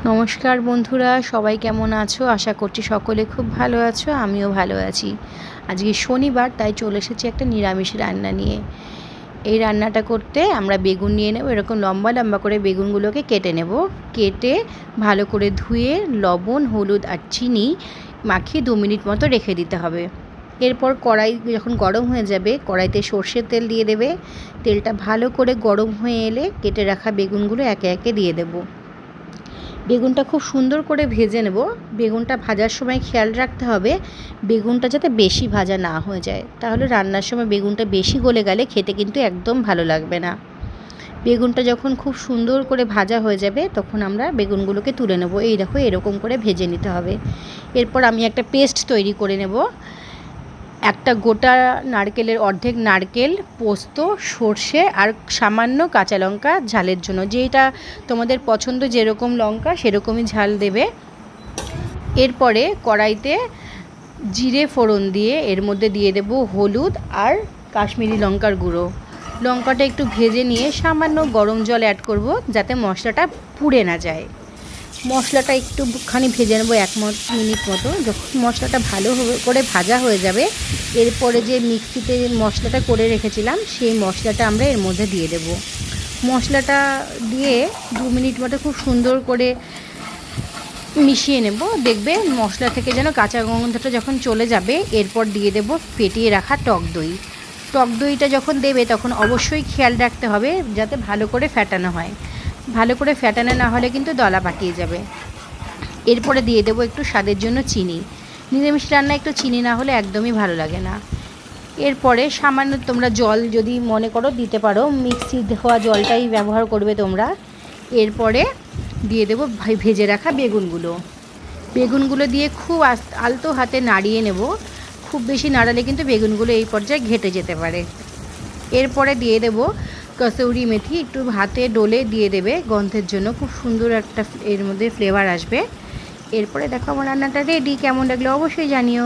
নমস্কার বন্ধুরা, সবাই কেমন আছো? আশা করছি সকলে খুব ভালো আছো, আমিও ভালো আছি। আজকে শনিবার, তাই চলে এসেছি একটা নিরামিষ রান্না নিয়ে। এই রান্নাটা করতে আমরা বেগুন নিয়ে নেব, এরকম লম্বা লম্বা করে বেগুনগুলোকে কেটে নেব। কেটে ভালো করে ধুয়ে লবণ, হলুদ আর চিনি মাখিয়ে 2 মিনিট মতো রেখে দিতে হবে। এরপর কড়াই যখন গরম হয়ে যাবে, কড়াইতে সর্ষের তেল দিয়ে দেবে। তেলটা ভালো করে গরম হয়ে এলে কেটে রাখা বেগুনগুলো একে একে দিয়ে দেবো। বেগুনটা খুব সুন্দর করে ভেজে নেব। বেগুনটা ভাজার সময় খেয়াল রাখতে হবে বেগুনটা যাতে বেশি ভাজা না হয়ে যায়, তাহলে রান্নার সময় বেগুনটা বেশি গলে গেলে খেতে কিন্তু একদম ভালো লাগবে না। বেগুনটা যখন খুব সুন্দর করে ভাজা হয়ে যাবে তখন আমরা বেগুনগুলোকে তুলে নেব। এই দেখো, এরকম করে ভেজে নিতে হবে। এরপর আমি একটা পেস্ট তৈরি করে নেব। একটা গোটা নারকেলের অর্ধেক নারকেল, পোস্ত, সর্ষে আর সামান্য কাঁচা লঙ্কা ঝালের জন্য, যেটা তোমাদের পছন্দ, যেরকম লঙ্কা সেরকমই ঝাল দেবে। এরপরে কড়াইতে জিরে ফোড়ন দিয়ে এর মধ্যে দিয়ে দেব হলুদ আর কাশ্মীরি লঙ্কার গুঁড়ো। লঙ্কাটা একটু ভেজে নিয়ে সামান্য গরম জল অ্যাড করব, যাতে মশলাটা পুড়ে না যায়। মশলাটা একটুখানি ভেজে নেবো 1 মিনিট মতো। যখন মশলাটা ভালো করে ভাজা হয়ে যাবে, এরপরে যে মিক্সিতে মশলাটা করে রেখেছিলাম সেই মশলাটা আমরা এর মধ্যে দিয়ে দেব। মশলাটা দিয়ে 2 মিনিট মতো খুব সুন্দর করে মিশিয়ে নেব। দেখবে মশলা থেকে যেন কাঁচা গন্ধটা যখন চলে যাবে, এরপর দিয়ে দেব ফেটিয়ে রাখা টক দই। টক দইটা যখন দেবে তখন অবশ্যই খেয়াল রাখতে হবে যাতে ভালো করে ফ্যাটানো হয়। ভালো করে ফ্যাটানো না হলে কিন্তু দলা পাকিয়ে যাবে। এরপরে দিয়ে দেবো একটু স্বাদের জন্য চিনি। নিরামিষ রান্না একটু চিনি না হলে একদমই ভালো লাগে না। এরপরে সামান্য তোমরা জল যদি মনে করো দিতে পারো, মিক্সি ধোয়া জলটাই ব্যবহার করবে তোমরা। এরপরে দিয়ে দেবো ভেজে রাখা বেগুনগুলো দিয়ে খুব আলতো হাতে নাড়িয়ে নেব। খুব বেশি নাড়ালে কিন্তু বেগুনগুলো এই পর্যায়ে ঘেটে যেতে পারে। এরপরে দিয়ে দেব কসুরি মেথি, একটু হাতে ডলে দিয়ে দেবে গন্ধের জন্য, খুব সুন্দর একটা এর মধ্যে ফ্লেভার আসবে। এরপরে দেখো আমার রান্নাটা রেডি। কেমন লাগলো অবশ্যই জানিও।